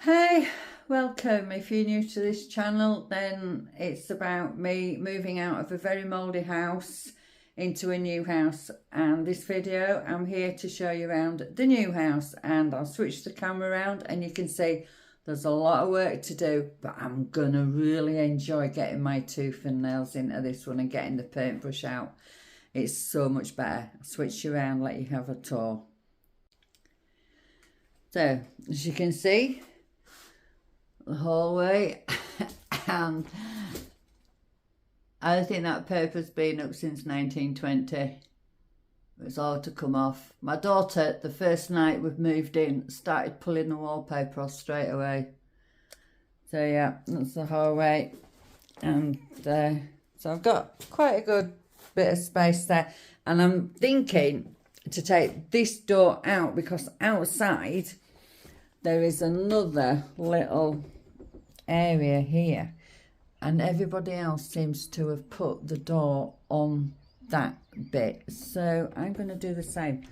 Hey, welcome. If you're new to this channel, then it's about me moving out of a very mouldy house into a new house, and this video I'm here to show you around the new house. And I'll switch the camera around and you can see there's a lot of work to do, but I'm gonna really enjoy getting my tooth and nails into this one and getting the paintbrush out. It's so much better. I'll switch you around, let you have a tour. So as you can see, the hallway, and I think that paper's been up since 1920. It's all to come off. My daughter, the first night we've moved in, started pulling the wallpaper off straight away. So yeah, that's the hallway, and so I've got quite a good bit of space there, and I'm thinking to take this door out because outside there is another little area here, and everybody else seems to have put the door on that bit, so I'm going to do the same,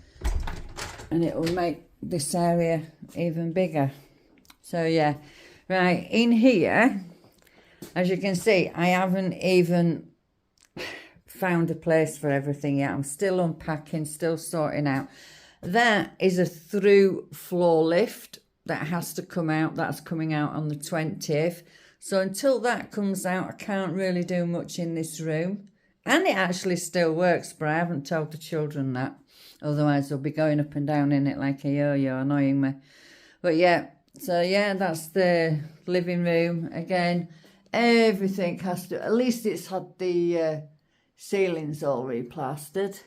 and it will make this area even bigger. So yeah, right in here, as you can see, I haven't even found a place for everything yet. I'm still unpacking, still sorting out. That is a through floor lift that has to come out. That's coming out on the 20th. So until that comes out, I can't really do much in this room. And it actually still works, but I haven't told the children that. Otherwise, they'll be going up and down in it like a yo-yo, annoying me. But yeah, so yeah, that's the living room. Again, everything has to, at least it's had the ceilings all replastered.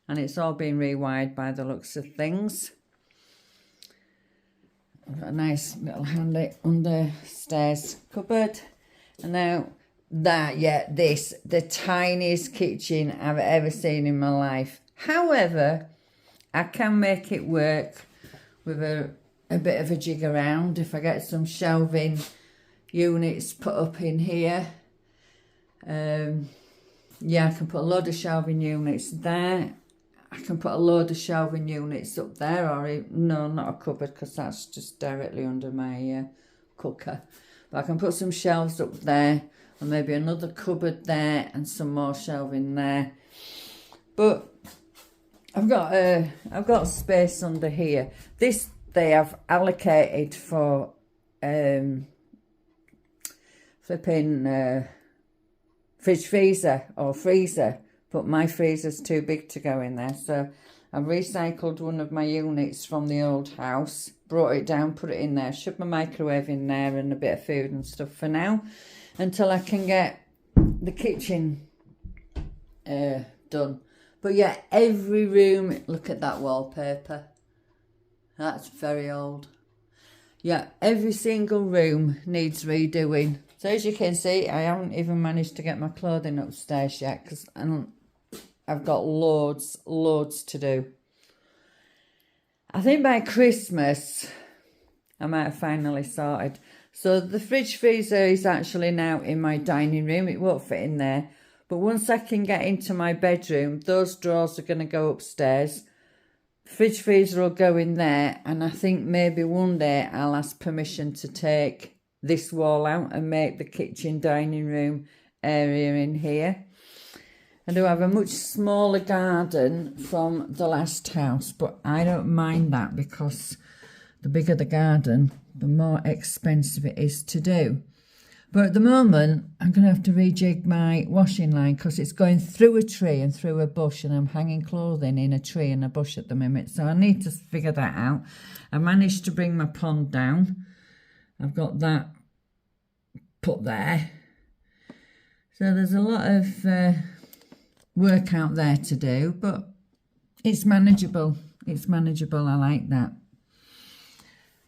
And it's all been rewired by the looks of things. I've got a nice little handy under stairs cupboard. And now that, yeah, this, the tiniest kitchen I've ever seen in my life. However, I can make it work with a bit of a jig around. If I get some shelving units put up in here. Yeah, I can put a load of shelving units there. I can put a load of shelving units up there, or no, not a cupboard, because that's just directly under my cooker. But I can put some shelves up there, and maybe another cupboard there, and some more shelving there. But I've got space under here. This they have allocated for flipping fridge freezer or freezer. But my freezer's too big to go in there, so I recycled one of my units from the old house, brought it down, put it in there, shoved my microwave in there and a bit of food and stuff for now, until I can get the kitchen done. But yeah, every room, look at that wallpaper. That's very old. Yeah, every single room needs redoing. So as you can see, I haven't even managed to get my clothing upstairs yet because I've got loads to do. I think by Christmas, I might have finally sorted. So the fridge freezer is actually now in my dining room. It won't fit in there. But once I can get into my bedroom, those drawers are going to go upstairs. Fridge freezer will go in there. And I think maybe one day I'll ask permission to take this wall out and make the kitchen dining room area in here. I do have a much smaller garden from the last house, but I don't mind that because the bigger the garden, the more expensive it is to do. But at the moment, I'm going to have to rejig my washing line because it's going through a tree and through a bush, and I'm hanging clothing in a tree and a bush at the minute. So I need to figure that out. I managed to bring my pond down. I've got that put there. So there's a lot of work out there to do, but it's manageable. It's manageable. I like that.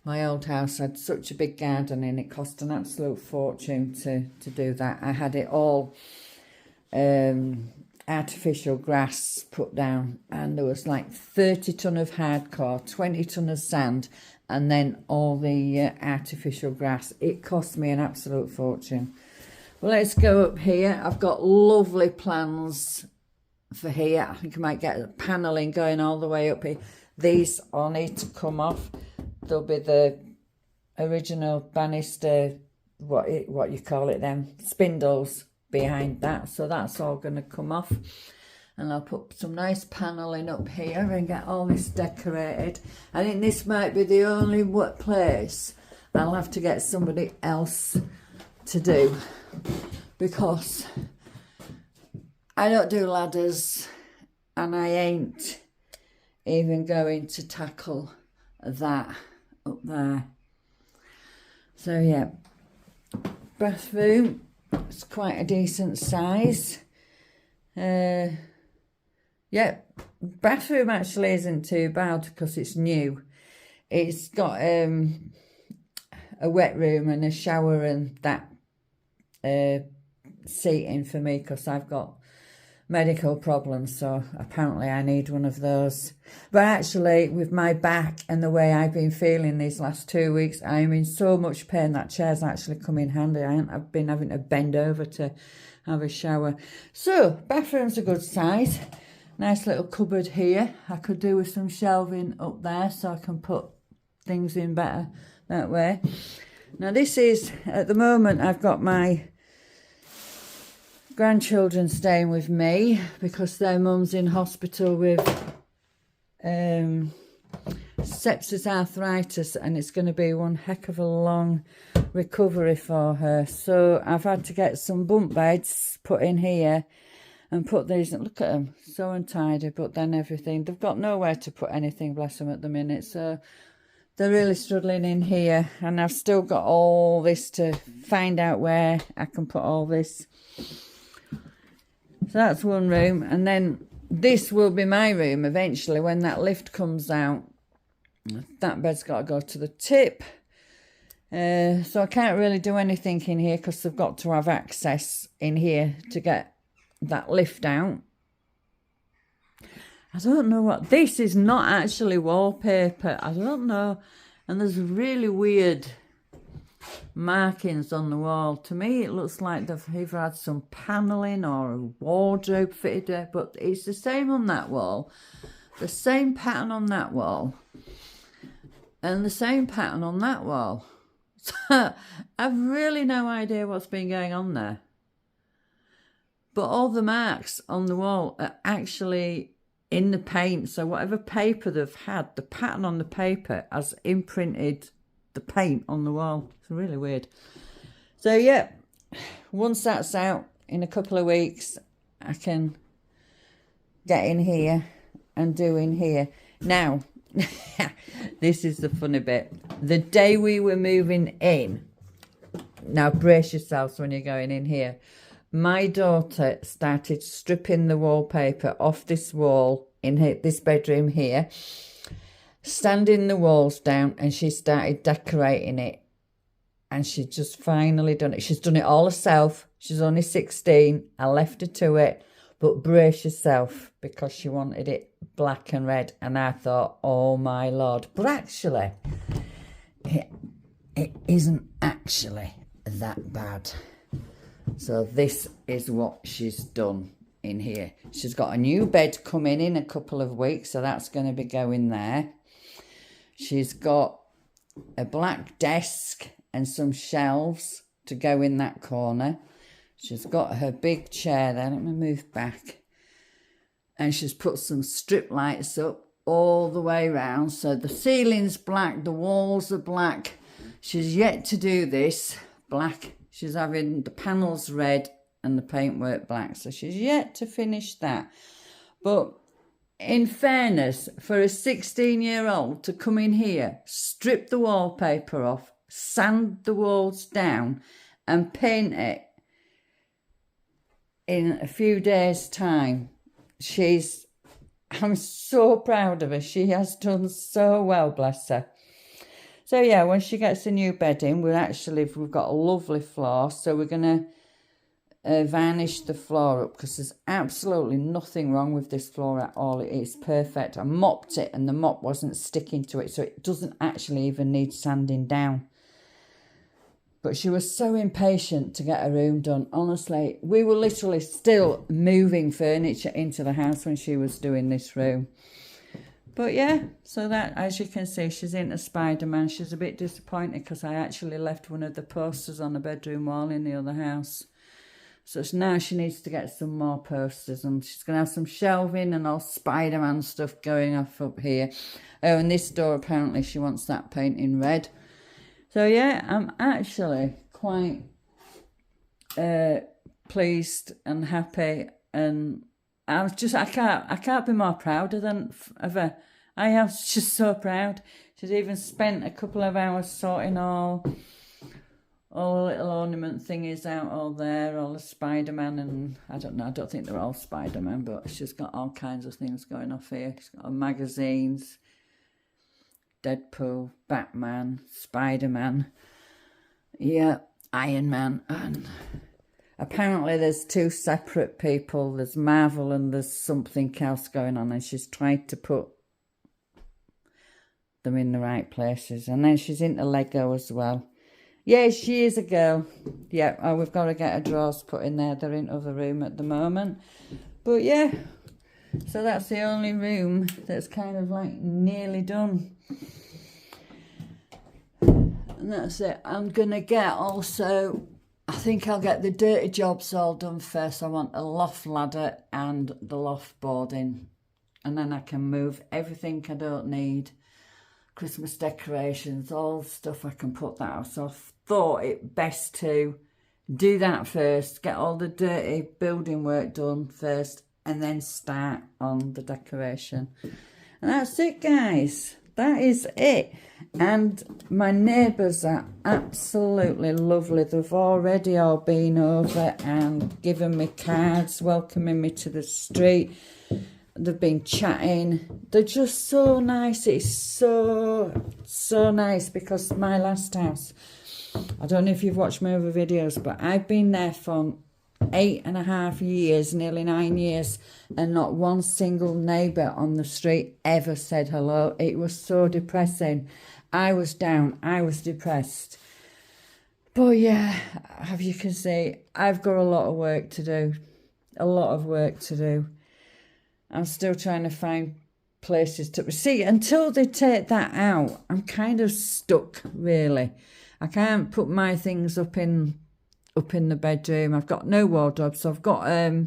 My old house had such a big garden and it cost an absolute fortune to do that. I had it all artificial grass put down, and there was like 30 tonne of hardcore, 20 tonne of sand, and then all the artificial grass. It cost me an absolute fortune. Well, let's go up here. I've got lovely plans for here. I think I might get the panelling going all the way up here. These all need to come off. There'll be the original banister, what you call it then, spindles behind that. So that's all going to come off. And I'll put some nice panelling up here and get all this decorated. I think this might be the only place I'll have to get somebody else to do, because I don't do ladders and I ain't even going to tackle that up there. So yeah, bathroom, it's quite a decent size. Yeah, bathroom actually isn't too bad because it's new. It's got a wet room and a shower and that seating for me because I've got medical problems, so apparently I need one of those. But actually, with my back and the way I've been feeling these last 2 weeks, I'm in so much pain that chair's actually come in handy. I've been having to bend over to have a shower. So, bathroom's a good size. Nice little cupboard here. I could do with some shelving up there so I can put things in better that way. Now this is, at the moment, I've got my grandchildren staying with me because their mum's in hospital with sepsis arthritis, and it's going to be one heck of a long recovery for her. So I've had to get some bunk beds put in here and put these, look at them, so untidy, but then everything, they've got nowhere to put anything, bless them, at the minute, so they're really struggling in here, and I've still got all this to find out where I can put all this. So that's one room, and then this will be my room eventually when that lift comes out. That bed's got to go to the tip, so I can't really do anything in here because they've got to have access in here to get that lift out. I don't know what this is. Not actually wallpaper, I don't know, and there's really weird markings on the wall. To me it looks like they've either had some paneling or a wardrobe fitted there, but it's the same on that wall, the same pattern on that wall, and the same pattern on that wall. So I've really no idea what's been going on there. But all the marks on the wall are actually in the paint. So whatever paper they've had, the pattern on the paper has imprinted the paint on the wall. It's really weird. So yeah, once that's out in a couple of weeks, I can get in here and do in here. Now, this is the funny bit. The day we were moving in, now brace yourselves when you're going in here, my daughter started stripping the wallpaper off this wall in this bedroom here, sanding the walls down, and she started decorating it. And she just finally done it. She's done it all herself. She's only 16. I left her to it. But brace yourself, because she wanted it black and red. And I thought, oh my Lord. But actually, it isn't actually that bad. So this is what she's done in here. She's got a new bed coming in a couple of weeks, so that's going to be going there. She's got a black desk and some shelves to go in that corner. She's got her big chair there. Let me move back. And she's put some strip lights up all the way around. So the ceiling's black, the walls are black. She's yet to do this black. She's having the panels red and the paintwork black. So she's yet to finish that. But in fairness, for a 16-year-old to come in here, strip the wallpaper off, sand the walls down and paint it in a few days' time, I'm so proud of her. She has done so well, bless her. So yeah, when she gets a new bed in, we've got a lovely floor, so we're going to varnish the floor up, because there's absolutely nothing wrong with this floor at all. It is perfect. I mopped it and the mop wasn't sticking to it, so it doesn't actually even need sanding down. But she was so impatient to get her room done. Honestly, we were literally still moving furniture into the house when she was doing this room. But yeah, so that, as you can see, she's into Spider-Man. She's a bit disappointed because I actually left one of the posters on the bedroom wall in the other house. So now she needs to get some more posters, and she's going to have some shelving and all Spider-Man stuff going off up here. Oh, and this door, apparently she wants that painting red. So yeah, I'm actually quite pleased and happy, and I can't be more prouder of her. I am just so proud. She's even spent a couple of hours sorting all the little ornament thingies out all there, all the Spider-Man, and I don't think they're all Spider-Man, but she's got all kinds of things going off here. She's got magazines, Deadpool, Batman, Spider-Man, yeah, Iron Man, and apparently there's two separate people. There's Marvel and there's something else going on, and she's tried to put them in the right places. And then she's into Lego as well. Yeah, she is a girl. Yeah, oh, we've got to get her drawers put in there. They're in the other room at the moment. But yeah, so that's the only room that's kind of like nearly done. And that's it. I'm going to get also, I think I'll get the dirty jobs all done first. I want a loft ladder and the loft boarding. And then I can move everything I don't need. Christmas decorations, all stuff I can put that out. So I thought it best to do that first, get all the dirty building work done first, and then start on the decoration. And that's it, guys. That is it. And my neighbours are absolutely lovely. They've already all been over and given me cards, welcoming me to the street. They've been chatting. They're just so nice. It's so nice, because my last house, I don't know if you've watched my other videos, but I've been there for 8.5 years, nearly 9 years, and not one single neighbour on the street ever said hello. It was so depressing. I was down. I was depressed. But yeah, as you can see, I've got a lot of work to do. A lot of work to do. I'm still trying to find places to see. Until they take that out, I'm kind of stuck, really. I can't put my things up in the bedroom. I've got no wardrobe, so I've got a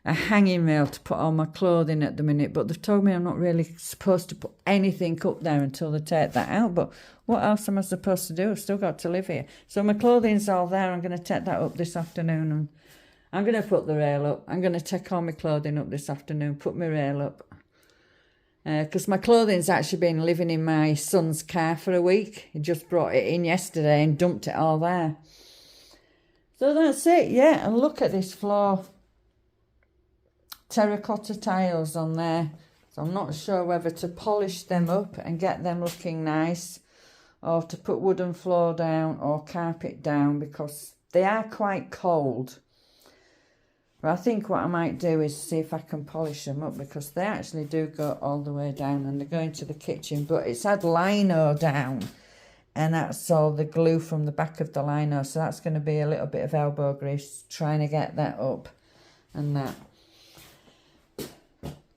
hanging rail to put all my clothing at the minute, but they've told me I'm not really supposed to put anything up there until they take that out. But what else am I supposed to do? I've still got to live here. So my clothing's all there. I'm going to take that up this afternoon, and I'm going to put the rail up. I'm going to take all my clothing up this afternoon, put my rail up. Because my clothing's actually been living in my son's car for a week. He just brought it in yesterday and dumped it all there. So that's it, yeah. And look at this floor. Terracotta tiles on there. So I'm not sure whether to polish them up and get them looking nice, or to put wooden floor down or carpet down, because they are quite cold. But I think what I might do is see if I can polish them up, because they actually do go all the way down, and they go into the kitchen. But it's had lino down, and that's all the glue from the back of the lino. So that's going to be a little bit of elbow grease trying to get that up and that.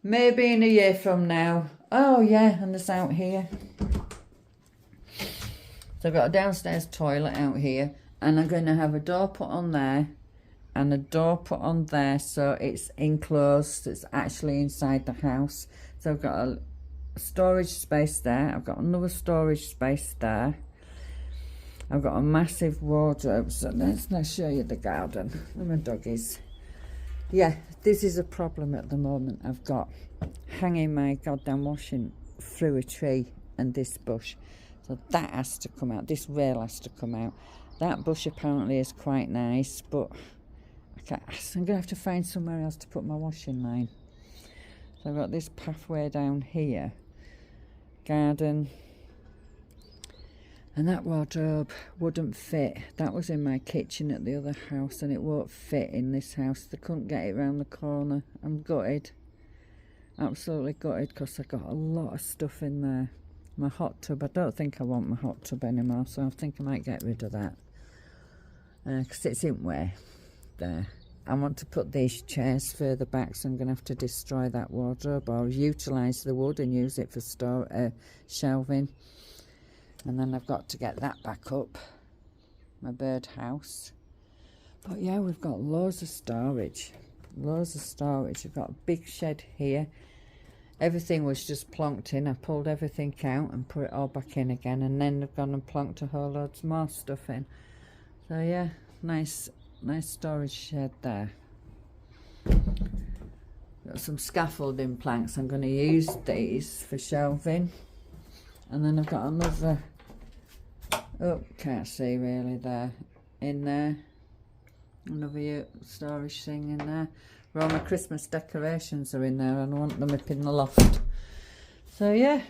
Maybe in a year from now. Oh yeah, and it's out here. So I've got a downstairs toilet out here, and I'm going to have a door put on there and a door put on there, so it's enclosed. It's actually inside the house. So I've got a storage space there. I've got another storage space there. I've got a massive wardrobe. So let's show you the garden and my doggies. Yeah, this is a problem at the moment. I've got hanging my goddamn washing through a tree and this bush. So that has to come out. This rail has to come out. That bush apparently is quite nice, but I'm going to have to find somewhere else to put my washing line. So I've got this pathway down here. Garden. And that wardrobe wouldn't fit. That was in my kitchen at the other house, and it won't fit in this house. They couldn't get it round the corner. I'm gutted. Absolutely gutted, because I got a lot of stuff in there. My hot tub. I don't think I want my hot tub anymore, so I think I might get rid of that. Because it's in way there. I want to put these chairs further back, so I'm going to have to destroy that wardrobe or utilise the wood and use it for shelving. And then I've got to get that back up, my birdhouse. But yeah, we've got loads of storage. Loads of storage. We've got a big shed here. Everything was just plonked in. I pulled everything out and put it all back in again, and then I've gone and plonked a whole loads more stuff in. So yeah, nice storage shed there. Got some scaffolding planks. I'm going to use these for shelving. And then I've got another, oh, can't see really there, in there. Another storage thing in there. Where all my Christmas decorations are in there, and I want them up in the loft. So yeah,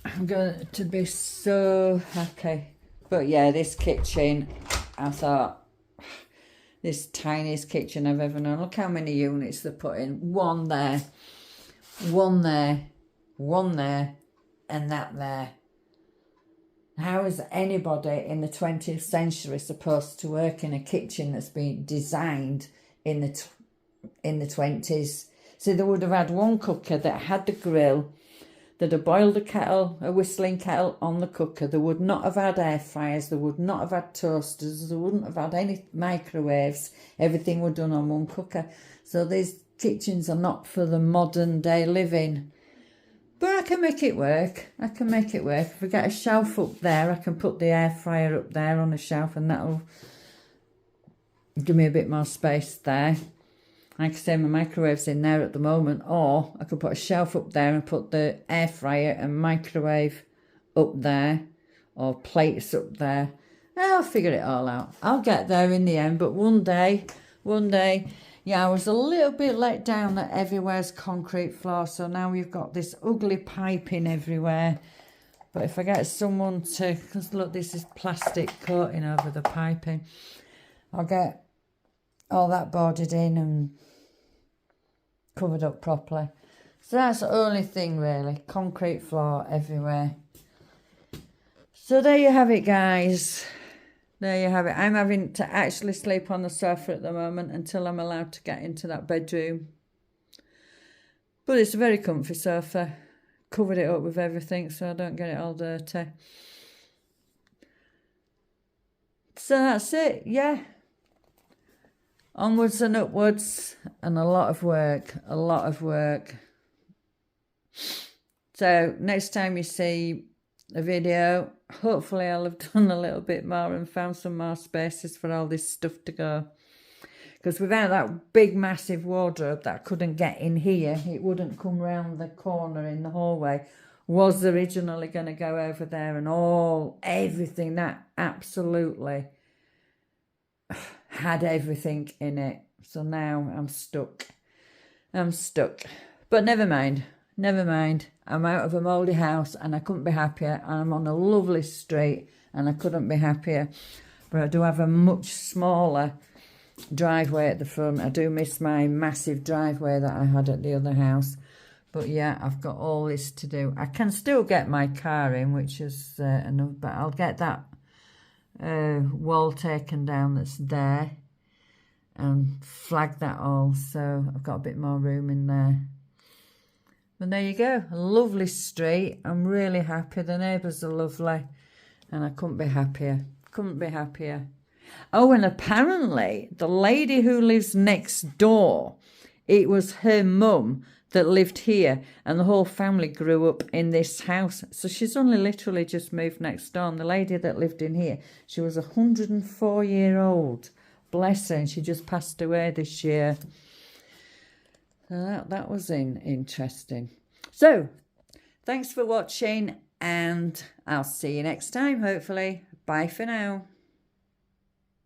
I'm going to be so happy. But yeah, this kitchen, I thought, this tiniest kitchen I've ever known. Look how many units they put in. One there, one there, one there, and that there. How is anybody in the 20th century supposed to work in a kitchen that's been designed in the 20s? So they would have had one cooker that had the grill, that had boiled a kettle, a whistling kettle on the cooker. They would not have had air fryers, they would not have had toasters, they wouldn't have had any microwaves. Everything was done on one cooker. So these kitchens are not for the modern day living. But I can make it work. I can make it work. If I get a shelf up there, I can put the air fryer up there on a shelf, and that'll give me a bit more space there. Like I say, my microwave's in there at the moment, or I could put a shelf up there and put the air fryer and microwave up there, or plates up there. I'll figure it all out. I'll get there in the end, but one day, yeah, I was a little bit let down that everywhere's concrete floor, so now we've got this ugly piping everywhere. But if I get someone to, because look, this is plastic coating over the piping, I'll get all that boarded in and covered up properly. So that's the only thing really, concrete floor everywhere. So there you have it, guys. There you have it. I'm having to actually sleep on the sofa at the moment until I'm allowed to get into that bedroom. But it's a very comfy sofa. Covered it up with everything so I don't get it all dirty. So that's it, yeah. Onwards and upwards, and a lot of work, a lot of work. So next time you see a video, hopefully I'll have done a little bit more and found some more spaces for all this stuff to go. Because without that big massive wardrobe that I couldn't get in here, it wouldn't come round the corner in the hallway. Was originally going to go over there, and everything that absolutely had everything in it. So now I'm stuck. But never mind. I'm out of a mouldy house and I couldn't be happier. I'm on a lovely street and I couldn't be happier. But I do have a much smaller driveway at the front. I do miss my massive driveway that I had at the other house. But yeah, I've got all this to do. I can still get my car in, which is enough, but I'll get that wall taken down that's there and flag that all, so I've got a bit more room in there. And there you go, a lovely street. I'm really happy. The neighbours are lovely and I couldn't be happier. Oh, and apparently the lady who lives next door, it was her mum that lived here, and the whole family grew up in this house. So she's only literally just moved next door. And the lady that lived in here, she was 104-year-old. Bless her, and she just passed away this year. So that was interesting. So, thanks for watching, and I'll see you next time, hopefully. Bye for now.